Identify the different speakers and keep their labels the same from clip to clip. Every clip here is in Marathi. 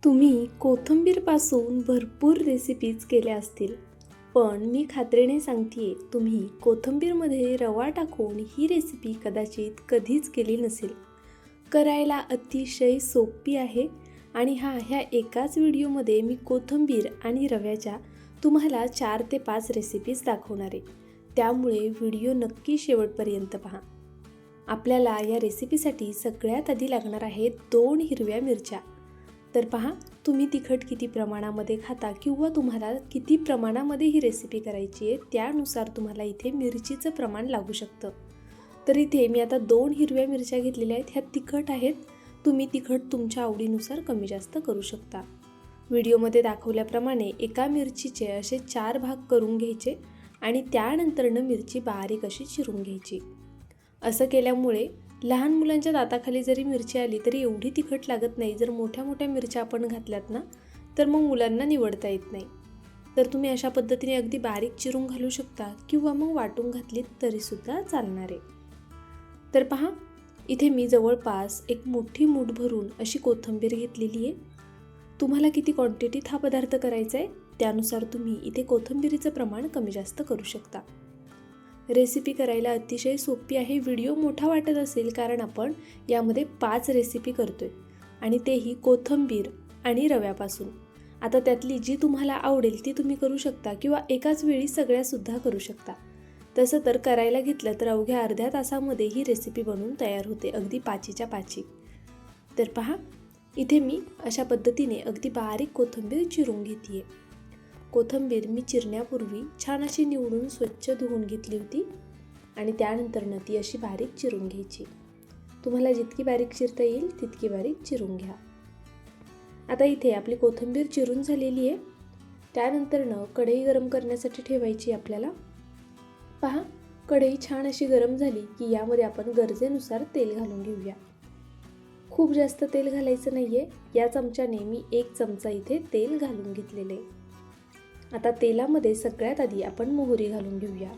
Speaker 1: तुम्ही कोथिंबीरपासून भरपूर रेसिपीज केल्या असतील, पण मी खात्रीने सांगते तुम्ही कोथिंबीरमध्ये रवा टाकून ही रेसिपी कदाचित कधीच केली नसेल. करायला अतिशय सोपी आहे आणि ह्या एकाच व्हिडिओमध्ये मी कोथिंबीर आणि रव्याच्या तुम्हाला 4 ते 5 रेसिपीज दाखवणार आहे. त्यामुळे व्हिडिओ नक्की शेवटपर्यंत पहा. आपल्याला या रेसिपीसाठी सगळ्यात आधी लागणार आहेत 2 हिरव्या मिरच्या. तर पहा, तुम्ही तिखट किती प्रमाणामध्ये खाता किंवा तुम्हाला किती प्रमाणामध्ये ही रेसिपी करायची आहे त्यानुसार तुम्हाला इथे मिरचीचं प्रमाण लागू शकतं. तर इथे मी आता 2 हिरव्या मिरच्या घेतलेल्या आहेत. ह्या तिखट आहेत. तुम्ही तिखट तुमच्या आवडीनुसार कमी जास्त करू शकता. व्हिडिओमध्ये दाखवल्याप्रमाणे एका मिरचीचे असे 4 भाग करून घ्यायचे आणि त्यानंतरनं मिरची बारीक अशी चिरून घ्यायची. असं केल्यामुळे लहान मुलांच्या दाताखाली जरी मिरची आली तरी एवढी तिखट लागत नाही. जर मोठ्या मोठ्या मिरच्या आपण घातल्यात ना तर मग मुलांना निवडता येत नाही. तर तुम्ही अशा पद्धतीने अगदी बारीक चिरून घालू शकता किंवा मग वाटून घातलीत तरीसुद्धा चालणार आहे. तर पहा, इथे मी जवळपास एक मोठी मूठ भरून अशी कोथिंबीर घेतलेली आहे. तुम्हाला किती क्वांटिटीत हा पदार्थ करायचा आहे त्यानुसार तुम्ही इथे कोथिंबीरीचं प्रमाण कमी जास्त करू शकता. रेसिपी करायला अतिशय सोपी आहे. व्हिडिओ मोठा वाटत असेल कारण आपण यामध्ये 5 रेसिपी करतोय आणि तेही कोथिंबीर आणि रव्यापासून. आता त्यातली जी तुम्हाला आवडेल ती तुम्ही करू शकता किंवा एकाच वेळी सगळ्यासुद्धा करू शकता. तसं तर करायला घेतलं तर अवघ्या अर्ध्या तासामध्ये ही रेसिपी बनवून तयार होते, अगदी पाचीच्या पाची. तर पहा, इथे मी अशा पद्धतीने अगदी बारीक कोथिंबीर चिरून घेते आहे. कोथिंबीर मी चिरण्यापूर्वी छान अशी निवडून स्वच्छ धुवून घेतली होती आणि त्यानंतरनं ती अशी बारीक चिरून घ्यायची. तुम्हाला जितकी बारीक चिरता येईल तितकी बारीक चिरून घ्या. आता इथे आपली कोथिंबीर चिरून झालेली आहे. त्यानंतरनं कढई गरम करण्यासाठी ठेवायची आपल्याला. पहा, कढई छान अशी गरम झाली की यामध्ये आपण गरजेनुसार तेल घालून घेऊया. खूप जास्त तेल घालायचं नाही आहे. या चमच्याने मी 1 चमचा इथे तेल घालून घेतलेले आहे. आता तेलामध्ये सगळ्यात आधी आपण मोहरी घालून घेऊया.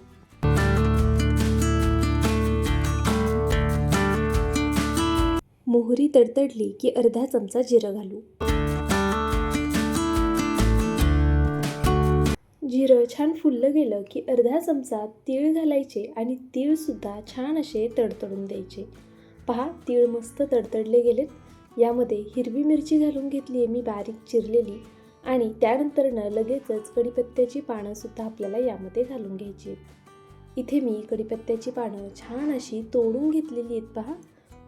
Speaker 1: मोहरी तडतडली की अर्धा चमचा जिरं घालू. जिरं छान फुललं गेलं की अर्धा चमचा तीळ घालायचे आणि तीळसुद्धा छान असे तडतडून द्यायचे. पहा, तीळ मस्त तडतडले गेलेत. यामध्ये हिरवी मिरची घालून घेतली आहे मी बारीक चिरलेली आणि त्यानंतरनं लगेचच कढीपत्त्याची पानंसुद्धा आपल्याला यामध्ये घालून घ्यायची. इथे मी कढीपत्त्याची पानं छान अशी तोडून घेतलेली आहेत. पहा,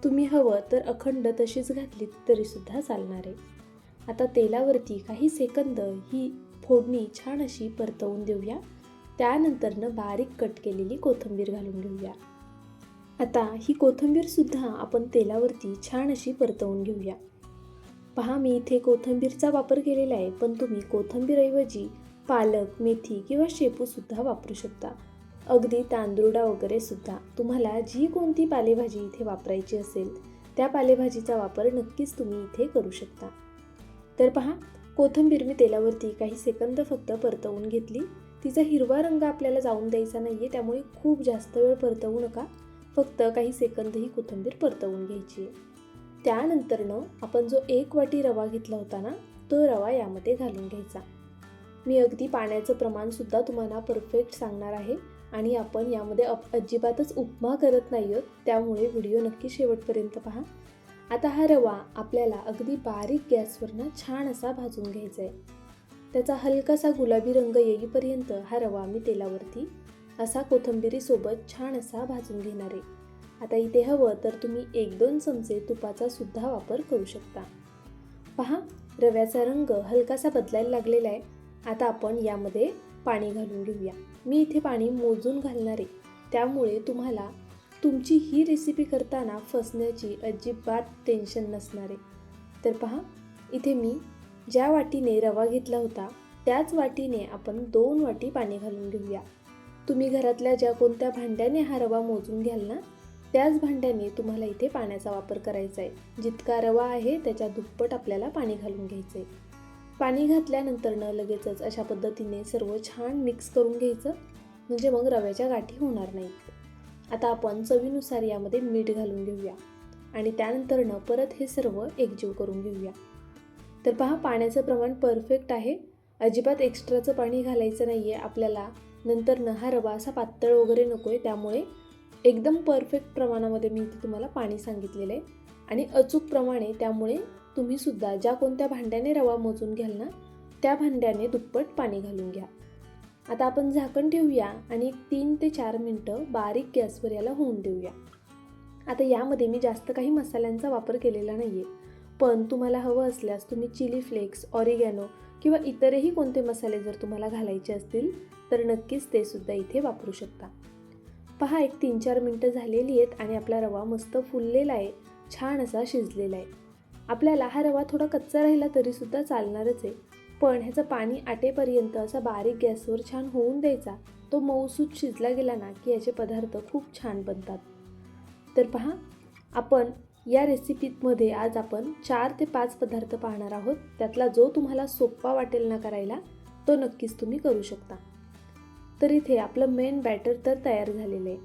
Speaker 1: तुम्ही हवं तर अखंड तशीच घातलीत तरीसुद्धा चालणार आहे. आता तेलावरती काही सेकंद ही फोडणी छान अशी परतवून देऊया. त्यानंतरनं बारीक कट केलेली कोथिंबीर घालून घेऊया. आता ही कोथिंबीरसुद्धा आपण तेलावरती छान अशी परतवून घेऊया. पहा, मी इथे कोथिंबीरचा वापर केलेला आहे, पण तुम्ही कोथिंबीरऐवजी पालक, मेथी किंवा शेपूसुद्धा वापरू शकता. अगदी तांदुळा वगैरे सुद्धा. तुम्हाला जी कोणती पालेभाजी इथे वापरायची असेल त्या पालेभाजीचा वापर नक्कीच तुम्ही इथे करू शकता. तर पहा, कोथिंबीर मी तेलावरती काही सेकंद फक्त परतवून घेतली. तिचा हिरवा रंग आपल्याला जाऊन द्यायचा नाही आहे, त्यामुळे खूप जास्त वेळ परतवू नका. फक्त काही सेकंद ही कोथिंबीर परतवून घ्यायची आहे. त्यानंतरनं आपण जो 1 वाटी रवा घेतला होता ना तो रवा यामध्ये घालून घ्यायचा. मी अगदी पाण्याचं प्रमाणसुद्धा तुम्हाला परफेक्ट सांगणार आहे आणि आपण यामध्ये अजिबातच उपमा करत नाही आहोत, त्यामुळे व्हिडिओ नक्की शेवटपर्यंत पहा. आता हा रवा आपल्याला अगदी बारीक गॅसवरनं छान असा भाजून घ्यायचा आहे. त्याचा हलकासा गुलाबी रंग येईपर्यंत हा रवा मी तेलावरती असा कोथिंबीरीसोबत छान असा भाजून घेणार आहे. आता इथे हवं तर तुम्ही 1-2 चमचे तुपाचा सुद्धा वापर करू शकता. पहा, रव्याचा रंग हलकासा बदलायला लागलेला आहे. आता आपण यामध्ये पाणी घालून घेऊया. मी इथे पाणी मोजून घालणार आहे, त्यामुळे तुम्हाला तुमची ही रेसिपी करताना फसण्याची अजिबात टेन्शन नसणार आहे. तर पहा, इथे मी ज्या वाटीने रवा घेतला होता त्याच वाटीने आपण 2 वाटी पाणी घालून घेऊया. तुम्ही घरातल्या ज्या कोणत्या भांड्याने हा रवा मोजून घ्याल ना त्याच भांड्याने तुम्हाला इथे पाण्याचा वापर करायचा आहे. जितका रवा आहे त्याच्या दुप्पट आपल्याला पाणी घालून घ्यायचं आहे. पाणी घातल्यानंतरनं लगेचच अशा पद्धतीने सर्व छान मिक्स करून घ्यायचं, म्हणजे मग रव्याच्या गाठी होणार नाहीत. आता आपण चवीनुसार यामध्ये मीठ घालून घेऊया आणि त्यानंतरनं परत हे सर्व एकजीव करून घेऊया. तर पहा, पाण्याचं प्रमाण परफेक्ट आहे. अजिबात एक्स्ट्राचं पाणी घालायचं नाही आहे आपल्याला. नंतर न हा रवा असा पातळ वगैरे नको आहे, त्यामुळे एकदम परफेक्ट प्रमाणामध्ये मी इथे तुम्हाला पाणी सांगितलेलं आहे आणि अचूक प्रमाणे. त्यामुळे तुम्हीसुद्धा ज्या कोणत्या भांड्याने रवा मोजून घ्याल ना, त्या भांड्याने दुप्पट पाणी घालून घ्या. आता आपण झाकण ठेवूया आणि 3 ते 4 मिनटं बारीक गॅसवर याला होऊन देऊया. आता यामध्ये मी जास्त काही मसाल्यांचा वापर केलेला नाही आहे, पण तुम्हाला हवं असल्यास तुम्ही चिली फ्लेक्स, ऑरिगॅनो किंवा इतरही कोणते मसाले जर तुम्हाला घालायचे असतील तर नक्कीच ते सुद्धा इथे वापरू शकता. पहा, एक 3-4 मिनटं झालेली आहेत आणि आपला रवा मस्त फुललेला आहे, छान असा शिजलेला आहे. आपल्याला हा रवा थोडा कच्चा राहिला तरीसुद्धा चालणारच आहे, पण ह्याचं पाणी आटेपर्यंत असा बारीक गॅसवर छान होऊन द्यायचा. तो मऊसूत शिजला गेला ना की याचे पदार्थ खूप छान बनतात. तर पहा, आपण या रेसिपीमध्ये आज आपण 4 ते 5 पदार्थ पाहणार आहोत. त्यातला जो तुम्हाला सोपा वाटेल ना करायला तो नक्कीच तुम्ही करू शकता. तर इथे आपलं मेन बॅटर तर तयार झालेलं आहे.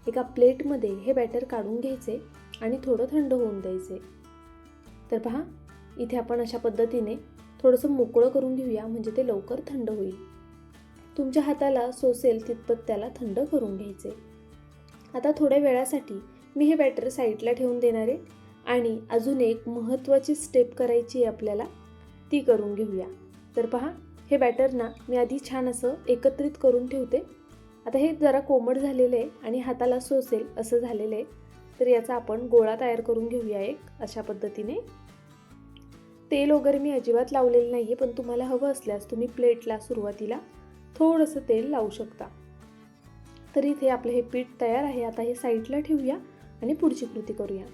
Speaker 1: एका प्लेटमध्ये हे बॅटर काढून घ्यायचे आणि थोडं थंड होऊन द्यायचे. तर पहा, इथे आपण अशा पद्धतीने थोडंसं मोकळं करून घेऊया, म्हणजे ते लवकर थंड होईल. तुमच्या हाताला सोसेल तितपत त्याला थंड करून घ्यायचे. आता थोड्या वेळासाठी मी हे बॅटर साईडला ठेवून देणार आहे आणि अजून एक महत्त्वाची स्टेप करायची आहे आपल्याला, ती करून घेऊया. तर पहा, हे बॅटर ना मी आधी छान असं एकत्रित करून ठेवते. आता हे जरा कोमट झालेलं आहे आणि हाताला सोसेल असं झालेलं आहे. तर याचा आपण गोळा तयार करून घेऊया एक अशा पद्धतीने. तेल वगैरे मी अजिबात लावलेलं नाही आहे, पण तुम्हाला हवं असल्यास तुम्ही प्लेटला सुरुवातीला थोडंसं तेल लावू शकता. तर इथे आपलं हे पीठ तयार आहे. आता हे साईडला ठेवूया आणि पुढची कृती करूया.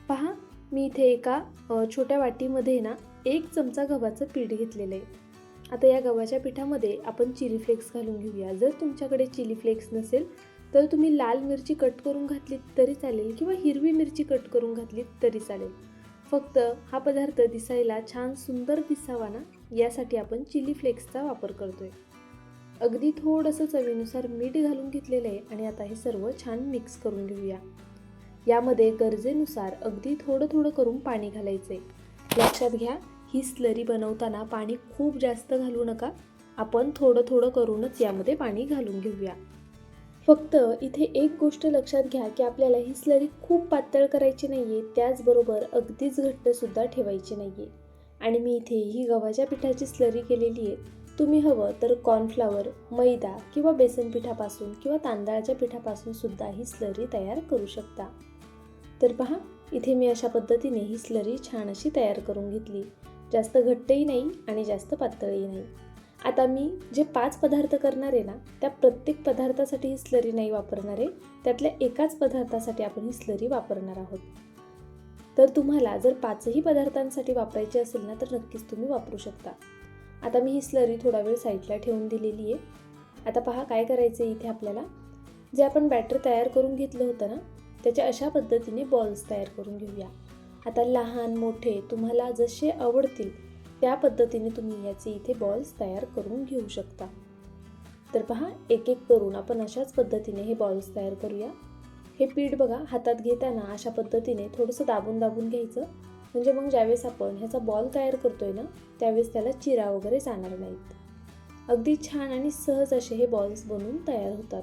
Speaker 1: पहा, मी इथे एका छोट्या वाटीमध्ये ना 1 चमचा गव्हाचं पीठ घेतलेलं आहे. आता या गव्हाच्या पिठामध्ये आपण चिली फ्लेक्स घालून घेऊया. जर तुमच्याकडे चिली फ्लेक्स नसेल तर तुम्ही लाल मिरची कट करून घातलीत तरी चालेल किंवा हिरवी मिरची कट करून घातलीत तरी चालेल. फक्त हा पदार्थ दिसायला छान सुंदर दिसावा ना, यासाठी आपण चिली फ्लेक्सचा वापर करतोय. अगदी थोडंसं चवीनुसार मीठ घालून घेतलेलं आहे आणि आता हे सर्व छान मिक्स करून घेऊया. यामध्ये गरजेनुसार अगदी थोडं थोडं करून पाणी घालायचं आहे. लक्षात घ्या, ही स्लरी बनवताना पाणी खूप जास्त घालू नका. आपण थोडं थोडं करूनच यामध्ये पाणी घालून घेऊया. फक्त इथे एक गोष्ट लक्षात घ्या की आपल्याला ही स्लरी खूप पातळ करायची नाही आहे, त्याचबरोबर अगदीच घट्टसुद्धा ठेवायची नाही आहे. आणि मी इथे ही गव्हाच्या पिठाची स्लरी केलेली आहे. तुम्ही हवं तर कॉर्नफ्लॉवर, मैदा किंवा बेसन पिठापासून किंवा तांदळाच्या पिठापासून सुद्धा ही स्लरी तयार करू शकता. तर पहा, इथे मी अशा पद्धतीने ही स्लरी छान अशी तयार करून घेतली. जास्त घट्टही नाही आणि जास्त पातळही नाही. आता मी जे 5 पदार्थ करणार आहे ना, त्या प्रत्येक पदार्थासाठी ही स्लरी नाही वापरणार आहे. त्यातल्या एकाच पदार्थासाठी आपण ही स्लरी वापरणार आहोत. तर तुम्हाला जर 5ही पदार्थांसाठी वापरायची असेल ना तर नक्कीच तुम्ही वापरू शकता. आता मी ही स्लरी थोडा वेळ साईडला ठेवून दिलेली आहे. आता पहा, काय करायचं आहे, इथे आपल्याला जे आपण बॅटर तयार करून घेतलं होतं ना, त्याच्या अशा पद्धतीने बॉल्स तयार करून घेऊया. आता लहान मोठे तुम्हाला जसे आवडतील त्या पद्धतीने तुम्ही याचे इथे बॉल्स तयार करून घेऊ शकता. तर पहा, एक एक करून आपण अशाच पद्धतीने हे बॉल्स तयार करूया. हे पीठ बघा, हातात घेताना अशा पद्धतीने थोडंसं दाबून दाबून घ्यायचं, म्हणजे मग ज्यावेळेस आपण ह्याचा बॉल तयार करतोय ना त्यावेळेस त्याला चिरा वगैरे जाणार नाहीत. अगदी छान आणि सहज असे हे बॉल्स बनवून तयार होतात.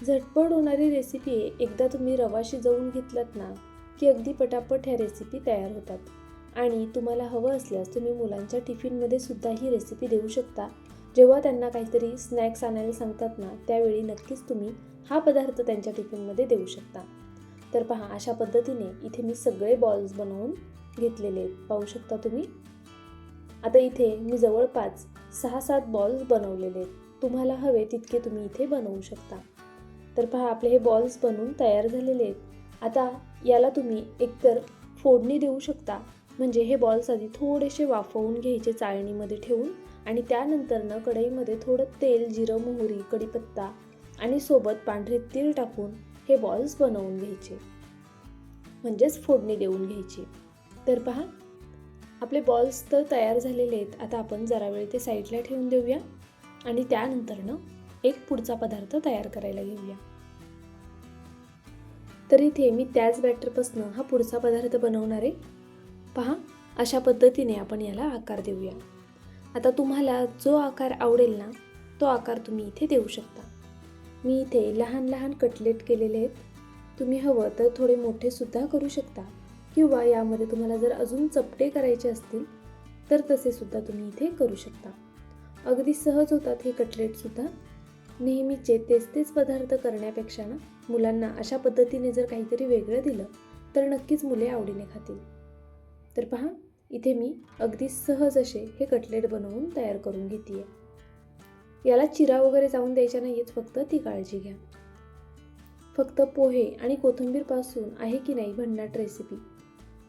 Speaker 1: झटपट होणारी रेसिपी आहे. एकदा तुम्ही रवा शिजवून घेतलात ना की अगदी पटापट ह्या रेसिपी तयार होतात. आणि तुम्हाला हवं असल्यास तुम्ही मुलांच्या टिफिनमध्ये सुद्धा ही रेसिपी देऊ शकता. जेव्हा त्यांना काहीतरी स्नॅक्स आणायला सांगतात ना त्यावेळी नक्कीच तुम्ही हा पदार्थ त्यांच्या टिफिनमध्ये देऊ शकता. तर पहा, अशा पद्धतीने इथे मी सगळे बॉल्स बनवून घेतलेले आहेत, पाहू शकता तुम्ही. आता इथे मी जवळपास 6-7 बॉल्स बनवलेले आहेत. तुम्हाला हवे तितके तुम्ही इथे बनवू शकता. तर पहा, आपले हे बॉल्स बनवून तयार झालेले आहेत. आता याला तुम्ही एकतर फोडणी देऊ शकता, म्हणजे हे बॉल्स आधी थोडेसे वाफवून घ्यायचे चाळणीमध्ये ठेवून आणि त्यानंतर कढईमध्ये थोडं तेल, जिरं, मोहरी, कढीपत्ता आणि सोबत पांढरे तीळ टाकून हे बॉल्स बनवून घ्यायचे, म्हणजेच फोडणी देऊन घ्यायची. तर पहा, आपले बॉल्स तर तयार झालेले आहेत. आता आपण जरा वेळ ते साईडला ठेवून देऊया आणि त्यानंतर एक पुढचा पदार्थ तयार करायला घेऊया. तर इथे मी त्याच बॅटरपासून हा पुढचा पदार्थ बनवणार आहे. पहा, अशा पद्धतीने आपण याला आकार देऊया. आता तुम्हाला जो आकार आवडेल ना तो आकार तुम्ही इथे देऊ शकता. मी इथे लहान लहान कटलेट केलेले आहेत. तुम्ही हवं तर थोडे मोठे सुद्धा करू शकता किंवा यामध्ये तुम्हाला जर अजून चपटे करायचे असतील तर तसे सुद्धा तुम्ही इथे करू शकता. अगदी सहज होतात हे कटलेट सुद्धा. नेहमीचे तेच पदार्थ करण्यापेक्षा ना मुलांना अशा पद्धतीने जर काहीतरी वेगळं दिलं तर नक्कीच मुले आवडीने खातील. तर पहा, इथे मी अगदी सहज असे हे कटलेट बनवून तयार करून घेते. याला चिरा वगैरे जाऊन द्यायचा नाहीयेत, फक्त ती काळजी घ्या. फक्त पोहे आणि कोथिंबीरपासून आहे की नाही भन्नाट रेसिपी.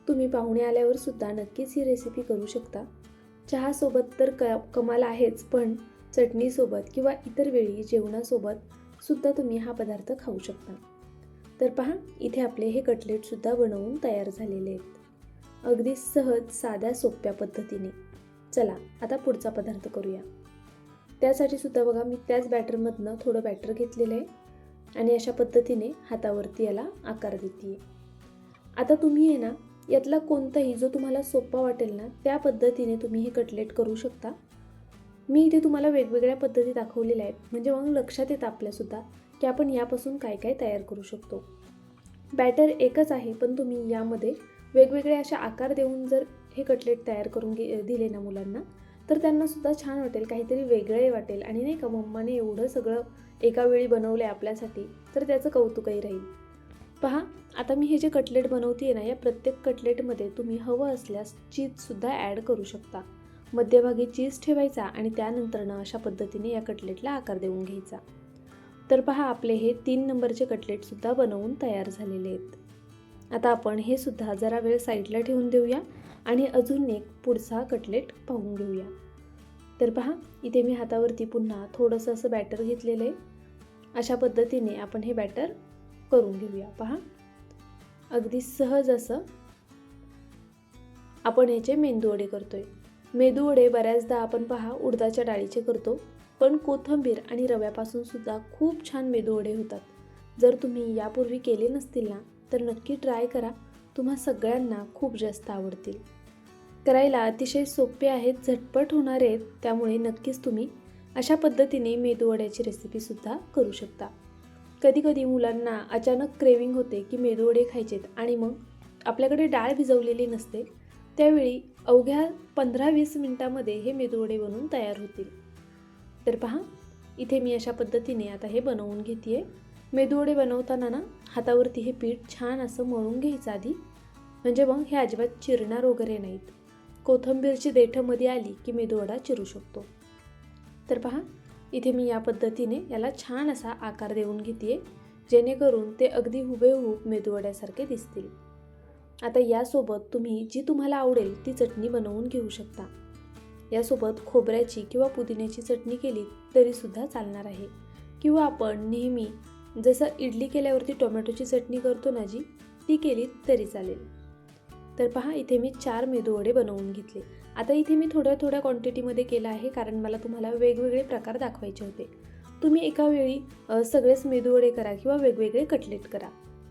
Speaker 1: तुम्ही पाहुणे आल्यावर सुद्धा नक्कीच ही रेसिपी करू शकता. चहासोबत तर कमाल आहेच, पण चटणीसोबत किंवा इतर वेळी जेवणासोबत सुद्धा तुम्ही हा पदार्थ खाऊ शकता. तर पहा, इथे आपले हे कटलेट सुद्धा बनवून तयार झालेले आहेत. अगदी सहज साध्या सोप्या पद्धतीने. चला आता पुढचा पदार्थ करूया. त्यासाठी सुद्धा बघा मी त्याच बॅटरमधनं थोडं बॅटर घेतलेलं आहे आणि अशा पद्धतीने हातावरती याला आकार देते. आता तुम्ही आहे ना यातला कोणताही जो तुम्हाला सोपा वाटेल ना त्या पद्धतीने तुम्ही हे कटलेट करू शकता. मी इथे तुम्हाला वेगवेगळ्या पद्धती दाखवलेल्या आहेत, म्हणजे मग लक्षात येतं आपल्यासुद्धा की आपण यापासून काय काय तयार करू शकतो. बॅटर एकच आहे, पण तुम्ही यामध्ये वेगवेगळे असे आकार देऊन जर हे कटलेट तयार करून दिले ना मुलांना तर त्यांनासुद्धा छान वाटेल, काहीतरी वेगळे वाटेल आणि नाही का मम्माने एवढं सगळं एका वेळी बनवलं आहे आपल्यासाठी तर त्याचं कौतुकही राहील. पहा, आता मी हे जे कटलेट बनवते ना या प्रत्येक कटलेटमध्ये तुम्ही हवं असल्यास चीजसुद्धा ॲड करू शकता. मध्यभागी चीज ठेवायचा आणि त्यानंतर ना अशा पद्धतीने या कटलेटला आकार देऊन घ्यायचा. तर पहा, आपले हे 3 नंबरचे कटलेटसुद्धा बनवून तयार झालेले आहेत. आता आपण हे सुद्धा जरा वेळ साईडला ठेवून देऊया आणि अजून एक पुढचा कटलेट पाहून घेऊया. तर पहा, इथे मी हातावरती पुन्हा थोडंसं असं बॅटर घेतलेलं आहे. अशा पद्धतीने आपण हे बॅटर करून घेऊया. पहा, अगदी सहज असं आपण याचे मेंदूवडे करतोय. मेंदूवडे बऱ्याचदा आपण पहा उडदाच्या डाळीचे करतो, पण कोथिंबीर आणि रव्यापासून सुद्धा खूप छान मेंदूवडे होतात. जर तुम्ही यापूर्वी केले नसतील ना तर नक्की ट्राय करा. तुम्हा सगळ्यांना खूप जास्त आवडतील. करायला अतिशय सोपे आहेत, झटपट होणार आहेत, त्यामुळे नक्कीच तुम्ही अशा पद्धतीने मेदूवड्याची रेसिपीसुद्धा करू शकता. कधी मुलांना अचानक क्रेविंग होते की मेदूवडे खायचेत आणि मग आपल्याकडे डाळ भिजवलेली नसते, त्यावेळी अवघ्या 15-20 मिनिटामध्ये हे मेदूवडे बनवून तयार होतील. तर पहा, इथे मी अशा पद्धतीने आता हे बनवून घेते. मेदूवडे बनवताना ना हातावरती हे पीठ छान असं मळून घ्यायचं आधी, म्हणजे मग हे अजिबात चिरणार वगैरे नाहीत. कोथिंबीरची देठं मध्ये आली की मेदूवडा चिरू शकतो. तर पहा, इथे मी या पद्धतीने याला छान असा आकार देऊन घेते, जेणेकरून ते अगदी हुबेहूब मेदूवड्यासारखे दिसतील. आता यासोबत तुम्ही जी तुम्हाला आवडेल ती चटणी बनवून घेऊ शकता. यासोबत खोबऱ्याची किंवा पुदिन्याची चटणी केली तरीसुद्धा चालणार आहे, किंवा आपण नेहमी जसं इडली केल्यावरती टोमॅटोची चटणी करतो ना जी, ती केली तरी चालेल. तर पहा, इथे मी 4 मेदूवडे बनवून घेतले. आता इथे मी थोड्या क्वांटिटीमध्ये केलं आहे, कारण मला तुम्हाला वेगवेगळे प्रकार दाखवायचे होते. तुम्ही एका वेळी सगळेच मेदूवडे करा किंवा वेगवेगळे कटलेट करा.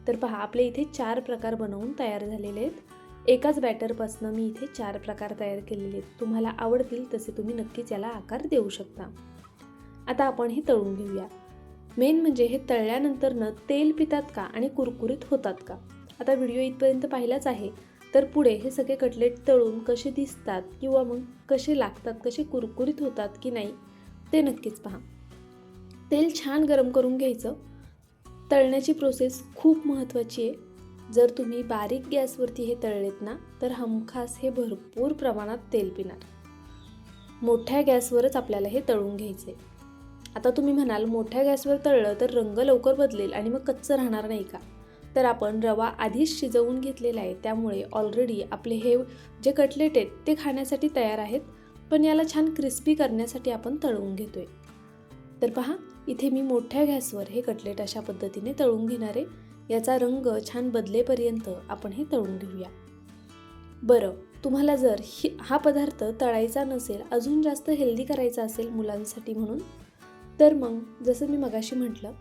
Speaker 1: तर पहा, आपले इथे 4 प्रकार बनवून तयार झालेले आहेत. एकाच बॅटरपासून मी इथे 4 प्रकार तयार केलेले आहेत. तुम्हाला आवडतील तसे तुम्ही नक्कीच याला आकार देऊ शकता. आता आपण हे तळून घेऊया. मेन म्हणजे हे तळल्यानंतरनं तेल पितात का आणि कुरकुरीत होतात का. आता व्हिडिओ इथपर्यंत पाहिलाच आहे, तर पुढे हे सगळे कटलेट तळून कसे दिसतात किंवा मग कसे लागतात, कसे कुरकुरीत होतात की नाही ते नक्कीच पहा. तेल छान गरम करून घ्यायचं. तळण्याची प्रोसेस खूप महत्त्वाची आहे. जर तुम्ही बारीक गॅसवरती हे तळलेत ना तर हमखास हे भरपूर प्रमाणात तेल पिणार. मोठ्या गॅसवरच आपल्याला हे तळून घ्यायचे. आता तुम्ही म्हणाल मोठ्या गॅसवर तळलं तर रंग लवकर बदलेल आणि मग कच्चं राहणार नाही का. तर आपण रवा आधीच शिजवून घेतलेला आहे, त्यामुळे ऑलरेडी आपले हे जे कटलेट आहेत ते खाण्यासाठी तयार आहेत, पण याला छान क्रिस्पी करण्यासाठी आपण तळून घेतोय. तर पहा, इथे मी मोठ्या गॅसवर हे कटलेट अशा पद्धतीने तळून घेणार आहे. याचा रंग छान बदलेपर्यंत आपण हे तळून घेऊया. बरं, तुम्हाला जर हा पदार्थ तळायचा नसेल, अजून जास्त हेल्दी करायचा असेल मुलांसाठी म्हणून, तर मग जसं मी मगाशी म्हटलं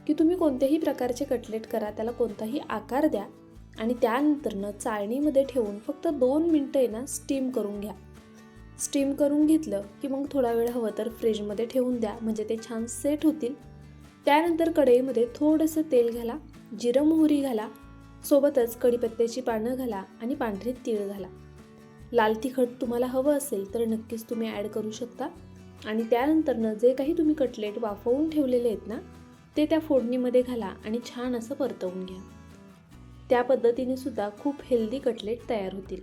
Speaker 1: की तुम्ही कोणत्याही प्रकारचे कटलेट करा, त्याला कोणताही आकार द्या आणि त्यानंतरनं चाळणीमध्ये ठेवून फक्त 2 मिनटं आहे ना स्टीम करून घ्या. स्टीम करून घेतलं की मग थोडा वेळ हवं तर फ्रीजमध्ये ठेवून द्या, म्हणजे ते छान सेट होतील. त्यानंतर कढईमध्ये थोडंसं तेल घाला, जिरं मोहरी घाला, सोबतच कढीपत्त्याची पानं घाला आणि पांढरे तीळ घाला. लाल तिखट तुम्हाला हवं असेल तर नक्कीच तुम्ही ॲड करू शकता. आणि त्यानंतरनं जे काही तुम्ही कटलेट वाफवून ठेवलेले आहेत ना ते त्या फोडणीमध्ये घाला आणि छान असं परतवून घ्या. त्या पद्धतीने सुद्धा खूप हेल्दी कटलेट तयार होतील.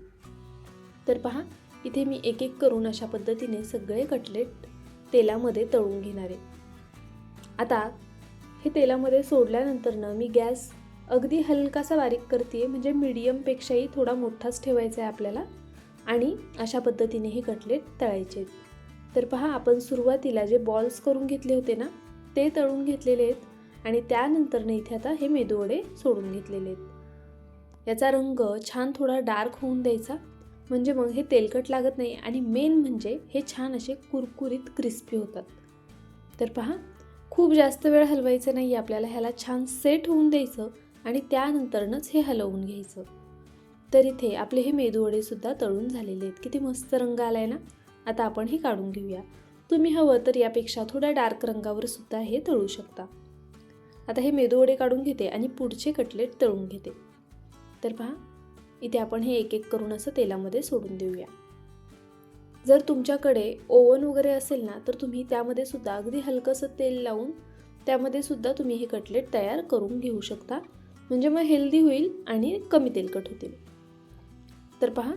Speaker 1: तर पहा, इथे मी एक एक करून अशा पद्धतीने सगळे कटलेट तेलामध्ये तळून घेणार आहे. आता हे तेलामध्ये सोडल्यानंतरनं मी गॅस अगदी हलकासा बारीक करते, म्हणजे मीडियमपेक्षाही थोडा मोठाच ठेवायचा आहे आपल्याला. आणि अशा पद्धतीने हे कटलेट तळायचे आहेत. तर पहा, आपण सुरुवातीला जे बॉल्स करून घेतले होते ना ते तळून घेतलेले आहेत आणि त्यानंतरनं इथे आता हे मेदूवडे सोडून घेतलेले आहेत. याचा रंग छान थोडा डार्क होऊन द्यायचा, म्हणजे मग हे तेलकट लागत नाही आणि मेन म्हणजे हे छान असे कुरकुरीत क्रिस्पी होतात. तर पहा, खूप जास्त वेळ हलवायचं नाही आपल्याला, ह्याला छान सेट होऊन द्यायचं आणि त्यानंतरनंच हे हलवून घ्यायचं. तर इथे आपले हे मेदूवडे सुद्धा तळून झालेले आहेत. किती मस्त रंग आलाय ना. आता आपण हे काढून घेऊया. तुम्ही हवं तर यापेक्षा थोड्या डार्क रंगावर सुद्धा हे तळू शकता. आता हे मेदूवडे काढून घेते आणि पुढचे कटलेट तळून घेते. तर पहा, इथे आपण हे एक एक करून असं तेलामध्ये सोडून देऊया. जर तुमच्याकडे ओव्हन वगैरे असेल ना तर तुम्ही त्यामध्ये सुद्धा अगदी हलकंसं तेल लावून त्यामध्ये सुद्धा तुम्ही हे कटलेट तयार करून घेऊ शकता, म्हणजे मग हेल्दी होईल आणि कमी तेलकट होतील. तर पहा,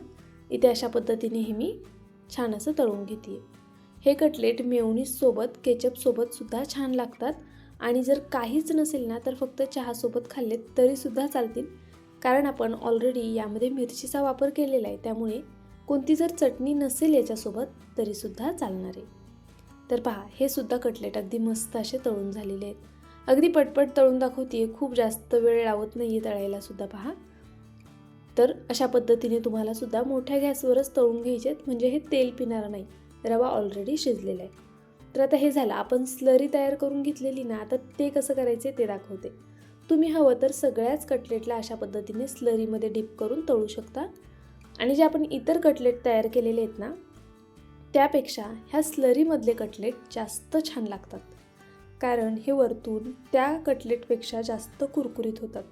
Speaker 1: इथे अशा पद्धतीने हे मी छान असं तळून घेते. हे कटलेट मेयोनीजसोबत केचपसोबत सुद्धा छान लागतात आणि जर काहीच नसेल ना तर फक्त चहासोबत खाल्लेत तरीसुद्धा चालतील, कारण आपण ऑलरेडी यामध्ये मिरचीचा वापर केलेला आहे. त्यामुळे कोणती जर चटणी नसेल याच्यासोबत तरीसुद्धा चालणार आहे. तर पहा, हे सुद्धा कटलेट अगदी मस्त असे तळून झालेले आहेत. अगदी पटपट तळून दाखवते, खूप जास्त वेळ लावत नाही आहे तळायला सुद्धा. पहा, तर अशा पद्धतीने तुम्हाला सुद्धा मोठ्या गॅसवरच तळून घ्यायचे आहेत, म्हणजे हे तेल पिणार नाही. रवा ऑलरेडी शिजलेला आहे. तर आता हे झालं, आपण स्लरी तयार करून घेतलेली ना, आता ते कसं करायचे ते दाखवते. तुम्ही हवं तर सगळ्याच कटलेटला अशा पद्धतीने स्लरीमध्ये डिप करून तळू शकता. आणि जे आपण इतर कटलेट तयार केलेले आहेत ना त्यापेक्षा ह्या स्लरीमधले कटलेट जास्त छान लागतात, कारण हे वरतून त्या कटलेटपेक्षा जास्त कुरकुरीत होतात.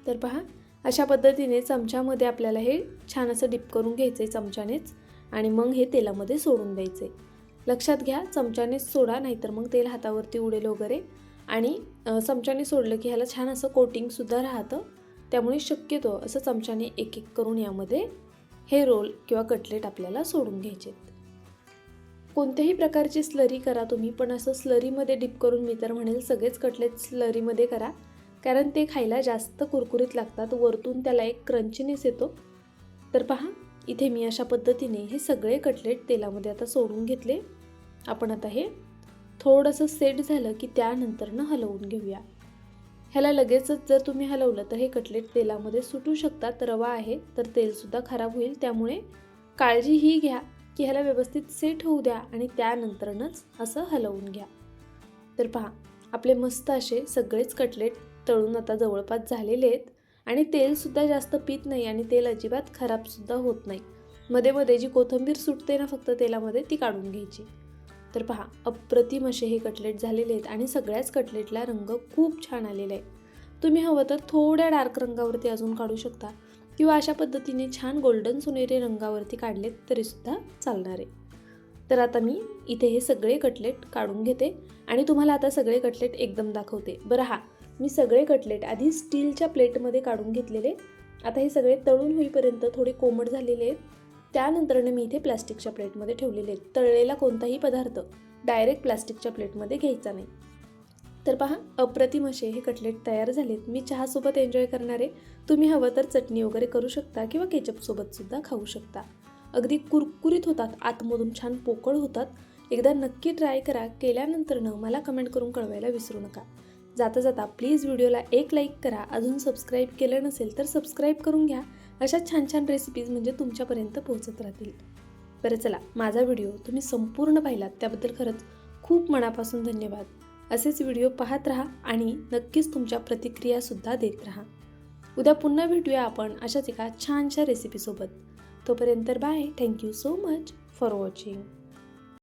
Speaker 1: तर पहा, अशा पद्धतीने चमच्यामध्ये आपल्याला हे छान असं डिप करून घ्यायचं आहे चमच्यानेच आणि मग हे तेलामध्ये सोडून द्यायचं आहे. लक्षात घ्या, चमच्यानेच सोडा, नाहीतर मग तेल हातावरती उडेल वगैरे. आणि चमच्याने सोडलं की ह्याला छान असं कोटिंगसुद्धा राहतं. त्यामुळे शक्यतो असं चमच्याने एक एक करून यामध्ये हे रोल किंवा कटलेट आपल्याला सोडून घ्यायचे. कोणत्याही प्रकारची स्लरी करा तुम्ही, पण असं स्लरीमध्ये डिप करून मी तर म्हणेल सगळेच कटलेट स्लरीमध्ये करा, कारण ते खायला जास्त कुरकुरीत लागतात. वरतून त्याला एक क्रंचीनेस येतो. तर पहा, इथे मी अशा पद्धतीने हे सगळे कटलेट तेलामध्ये आता सोडून घेतले. आपण आता हे थोडंसं सेट झालं की त्यानंतरनं हलवून घेऊया. ह्याला लगेचच जर तुम्ही हलवलं तर हे कटलेट तेलामध्ये सुटू शकतात. रवा आहे तर तेलसुद्धा खराब होईल, त्यामुळे काळजी ही घ्या की ह्याला व्यवस्थित सेट होऊ द्या आणि त्यानंतरनंच असं हलवून घ्या. तर पहा, आपले मस्त असे सगळेच कटलेट तळून आता जवळपास झालेले आहेत आणि तेलसुद्धा जास्त पीत नाही आणि तेल अजिबात खराबसुद्धा होत नाही. मध्ये मध्ये जी कोथिंबीर सुटते ना फक्त तेलामध्ये ती काढून घ्यायची. तर पहा, अप्रतिम असे हे कटलेट झालेले आहेत आणि सगळ्याच कटलेटला रंग खूप छान आलेला आहे. तुम्ही हवं तर थोड्या डार्क रंगावरती अजून काढू शकता किंवा अशा पद्धतीने छान गोल्डन सोनेरी रंगावरती काढलेत तरीसुद्धा चालणार आहे. तर आता मी इथे हे सगळे कटलेट काढून घेते आणि तुम्हाला आता सगळे कटलेट एकदम दाखवते. बरं, हा मी सगळे कटलेट आधी स्टीलच्या प्लेटमध्ये काढून घेतलेले. आता हे सगळे तळून होईपर्यंत थोडे कोमट झालेले आहेत. त्यानंतरने मी इथे प्लॅस्टिकच्या प्लेटमध्ये ठेवलेले आहेत. तळलेला कोणताही पदार्थ डायरेक्ट प्लॅस्टिकच्या प्लेटमध्ये घ्यायचा नाही. तर पहा, अप्रतिम असे हे कटलेट तयार झालेत. मी चहासोबत एन्जॉय करणारे, तुम्ही हवं तर चटणी वगैरे करू शकता किंवा केचपसोबतसुद्धा खाऊ शकता. अगदी कुरकुरीत होतात, आतमधून छान पोकळ होतात. एकदा नक्की ट्राय करा. केल्यानंतरनं मला कमेंट करून कळवायला विसरू नका. जाता जाता प्लीज व्हिडिओला एक लाईक करा. अजून सबस्क्राईब केलं नसेल तर सबस्क्राईब करून घ्या. अशा छान छान रेसिपीज म्हणजे तुमच्यापर्यंत पोहोचत राहतील. बरं चला, माझा व्हिडिओ तुम्ही संपूर्ण पाहिलात त्याबद्दल खरंच खूप मनापासून धन्यवाद. असेच व्हिडिओ पाहत राहा आणि नक्कीच तुमच्या प्रतिक्रियासुद्धा देत राहा. उद्या पुन्हा भेटूया आपण अशाच एका छानशा रेसिपीसोबत. तोपर्यंत bye. Thank you so much for watching.